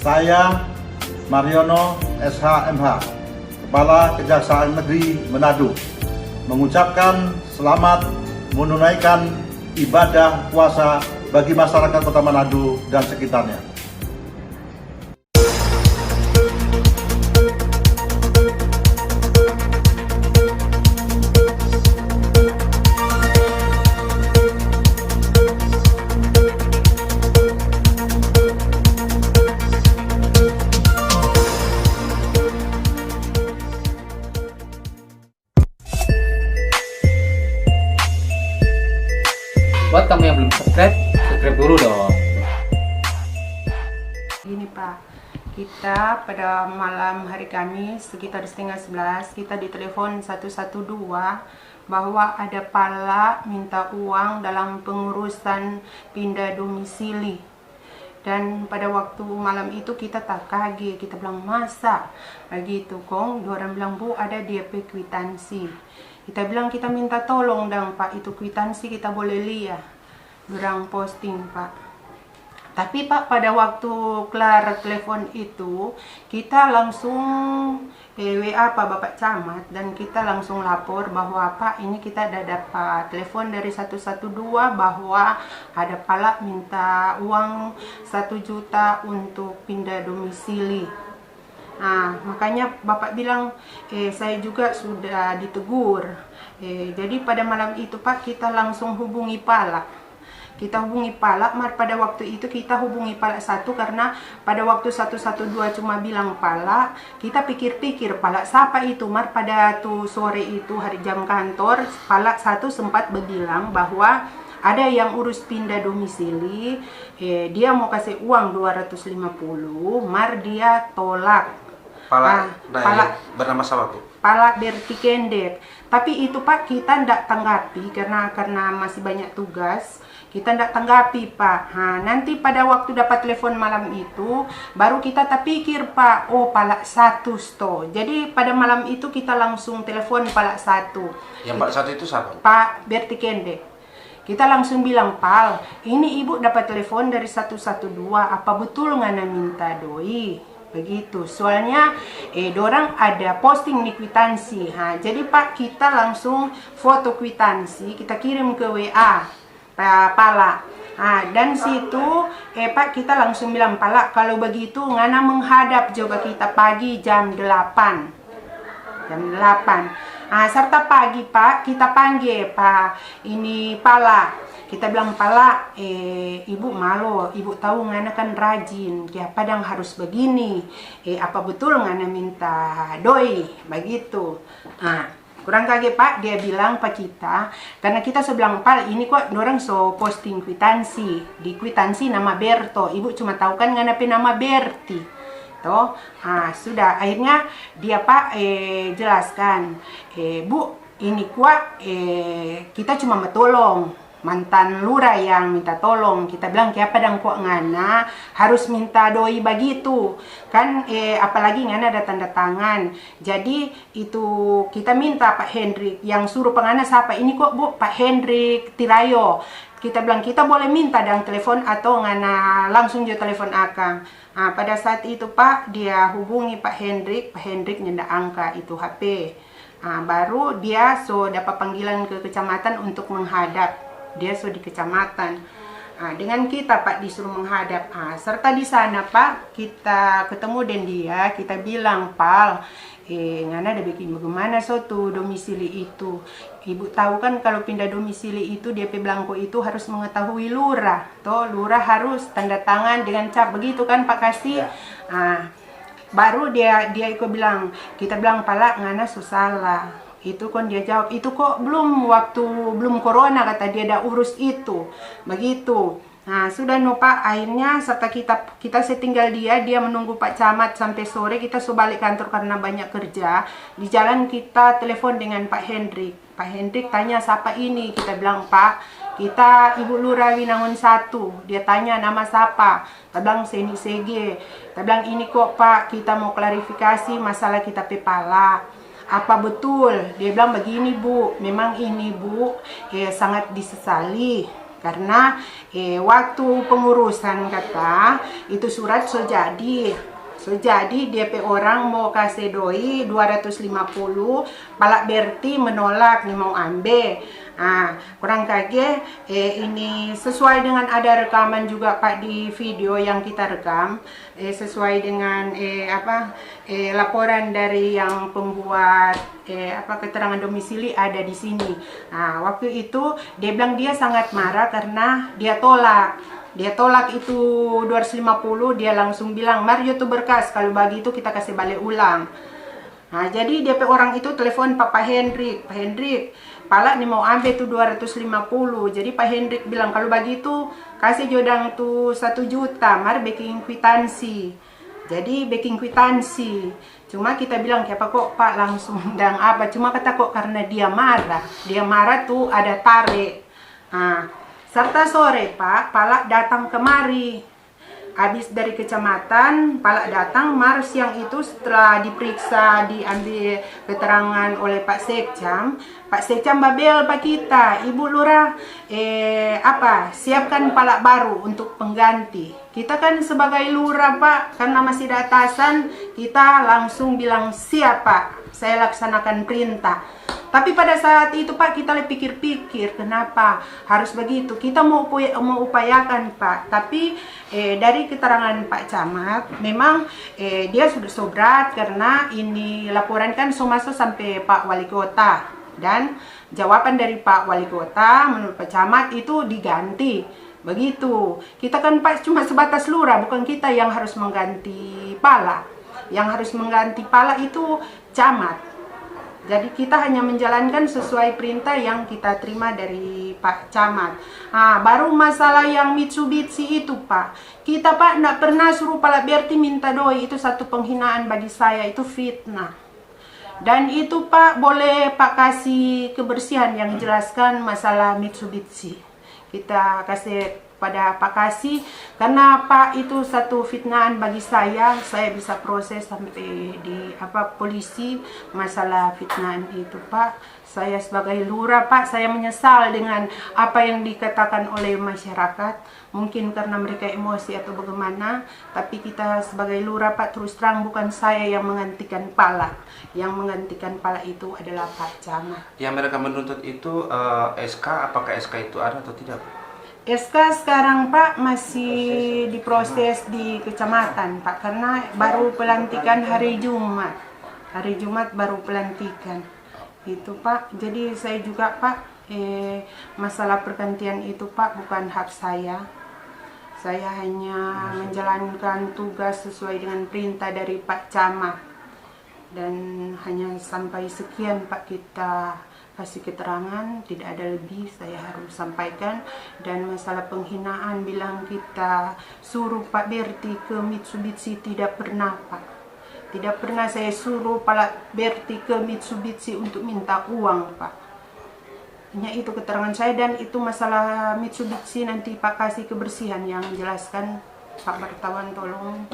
Saya Mariono SHMH, Kepala Kejaksaan Negeri Manado, mengucapkan selamat menunaikan ibadah puasa bagi masyarakat Kota Manado dan sekitarnya. Buat kamu yang belum subscribe dulu dong. Gini Pak, kita pada malam hari Kamis sekitar setengah 11 kita ditelepon 112 bahwa ada pala minta uang dalam pengurusan pindah domisili. Dan pada waktu malam itu kita tak kaget, kita bilang masa begitu kong, orang bilang bu ada DP kwitansi. Kita bilang kita minta tolong dong Pak, itu kwitansi kita boleh lihat. Orang posting Pak. Tapi Pak pada waktu kelar telepon itu kita langsung WA Pak Bapak Camat dan kita langsung lapor bahwa Pak ini kita ada dapat telepon dari 112 bahwa ada pala minta uang 1 juta untuk pindah domisili. Nah, makanya Bapak bilang, saya juga sudah ditegur. Jadi pada malam itu Pak, kita langsung hubungi pala. Kita hubungi pala, pada waktu itu kita hubungi pala 1 karena pada waktu 112 cuma bilang pala, kita pikir-pikir pala siapa itu, pada tuh sore itu hari jam kantor, pala 1 sempat berbilang bahwa ada yang urus pindah domisili, dia mau kasih uang 250, dia tolak. Pala bernama siapa Bu? Pala Berti Kendek. Tapi itu Pak kita tidak tanggapi karena masih banyak tugas. Kita tidak tanggapi Pak. Nanti pada waktu dapat telepon malam itu baru kita terpikir Pak, oh pala 1 sto. Jadi pada malam itu kita langsung telepon pala 1. Yang pala 1 itu siapa? Pak Berti Kendek. Kita langsung bilang, Pal, ini ibu dapat telepon dari 112, apa betul ngana minta doi? Begitu, soalnya dorang ada posting di kwitansi. Jadi Pak kita langsung foto kwitansi, kita kirim ke WA Pak Pala. Dan situ Pak kita langsung bilang Pala, kalau begitu ngana menghadap coba kita pagi jam 8. Serta pagi Pak kita panggil Pak ini Pala. Kita bilang Pala, ibu malu, ibu tahu ngana kan rajin, ya padang harus begini, apa betul ngana minta doi, begitu. Kurang kaget Pak, dia bilang Pak kita, karena kita bilang Pal, ini kok orang so posting kwitansi, di kwitansi nama Berto, ibu cuma tahu kan ngana nama Berti. Toh, sudah akhirnya dia Pak jelaskan, Bu, ini kok kita cuma metolong. Mantan lurah yang minta tolong. Kita bilang kayak padang kok ngana harus minta doi begitu kan, apalagi ngana ada tanda tangan. Jadi itu kita minta Pak Hendrik yang suruh pengana siapa ini kok Bu, Pak Hendrik Tirayo. Kita bilang kita boleh minta dan telepon atau ngana langsung jo telepon akang. Pada saat itu Pak dia hubungi Pak Hendrik nyenda angka itu HP. Baru dia dapat panggilan ke kecamatan untuk menghadap. Dia di kecamatan. Dengan kita Pak disuruh menghadap. Serta di sana Pak kita ketemu dengan dia, kita bilang Pal, ngana ada bikin bagaimana tuh domisili itu. Ibu tahu kan kalau pindah domisili itu DP Blanko itu harus mengetahui lurah. Toh lurah harus tanda tangan dengan cap begitu kan Pak Kasih. Baru dia ikut bilang, kita bilang Pala ngana salah. Itu kan dia jawab, itu kok belum corona kata dia ada urus itu. Begitu. Sudah Pak, akhirnya serta kita setinggal dia menunggu Pak Camat sampai sore, kita balik kantor karena banyak kerja. Di jalan kita telepon dengan Pak Hendrik. Pak Hendrik tanya siapa ini? Kita bilang Pak, kita Ibu Lurah Winangun 1. Dia tanya nama siapa? Kita bilang Seni Sege. Kita bilang ini kok Pak, kita mau klarifikasi masalah kita pepala. Apa betul? Dia bilang begini Bu, memang ini Bu sangat disesali Karena waktu pengurusan kata itu surat so jadi DP orang mau kasih doi 250, Palak Berti menolak nih mau ambil. Kurang kaget ini sesuai dengan ada rekaman juga Pak di video yang kita rekam, sesuai dengan laporan dari yang pembuat keterangan domisili ada di sini. Waktu itu dia bilang dia sangat marah karena dia tolak itu 250, dia langsung bilang, "Mario tuh berkas, kalau bagi itu kita kasih balik ulang." Jadi DP orang itu telepon Pak Hendrik, Palak nih mau ambil tuh 250. Jadi Pak Hendrik bilang, "Kalau bagi itu kasih jodang tuh 1 juta, mari baking kwitansi." Jadi baking kwitansi. Cuma kita bilang, "Kenapa kok Pak langsung undang apa?" Cuma kata kok karena dia marah tuh ada tarik. Serta sore Pak, Palak datang kemari. Habis dari kecamatan, Palak datang, siang itu setelah diperiksa, diambil keterangan oleh Pak Sekcam babel Pak kita, Ibu Lurah, siapkan Palak baru untuk pengganti. Kita kan sebagai lurah Pak, karena masih ada atasan, kita langsung bilang, "Siap Pak, saya laksanakan perintah." Tapi pada saat itu Pak kita pikir-pikir kenapa harus begitu. Kita mau upayakan Pak. Tapi dari keterangan Pak Camat memang dia sudah sobrat karena ini laporan kan masuk sampai Pak Wali Kota. Dan jawaban dari Pak Wali Kota menurut Pak Camat itu diganti. Begitu. Kita kan Pak cuma sebatas lurah, bukan kita yang harus mengganti Palak. Yang harus mengganti Palak itu Camat. Jadi kita hanya menjalankan sesuai perintah yang kita terima dari Pak Camat. Baru masalah yang Mitsubishi itu Pak. Kita Pak tidak pernah suruh Palak Berti minta doi. Itu satu penghinaan bagi saya, itu fitnah. Dan itu Pak boleh Pak kasih kebersihan yang jelaskan masalah Mitsubishi. Kita kasih pada Pak Kasih, karena Pak itu satu fitnahan bagi saya bisa proses sampai di polisi masalah fitnahan itu Pak. Saya sebagai lurah Pak, saya menyesal dengan apa yang dikatakan oleh masyarakat, mungkin karena mereka emosi atau bagaimana, tapi kita sebagai lurah Pak terus terang bukan saya yang menggantikan Palak, yang menggantikan Palak itu adalah Pak Camat. Yang mereka menuntut itu SK, apakah SK itu ada atau tidak? SK sekarang Pak masih diproses di kecamatan Pak, karena baru pelantikan hari Jumat. Hari Jumat baru pelantikan. Itu Pak. Jadi saya juga Pak masalah pergantian itu Pak bukan hak saya. Saya hanya menjalankan tugas sesuai dengan perintah dari Pak Camat. Dan hanya sampai sekian Pak kita kasih keterangan, tidak ada lebih saya harus sampaikan. Dan masalah penghinaan bilang kita suruh Pak Berti ke Mitsubishi, tidak pernah Pak. Tidak pernah saya suruh Pak Berti ke Mitsubishi untuk minta uang Pak. Hanya itu keterangan saya, dan itu masalah Mitsubishi nanti Pak kasih kebersihan yang jelaskan Pak wartawan tolong.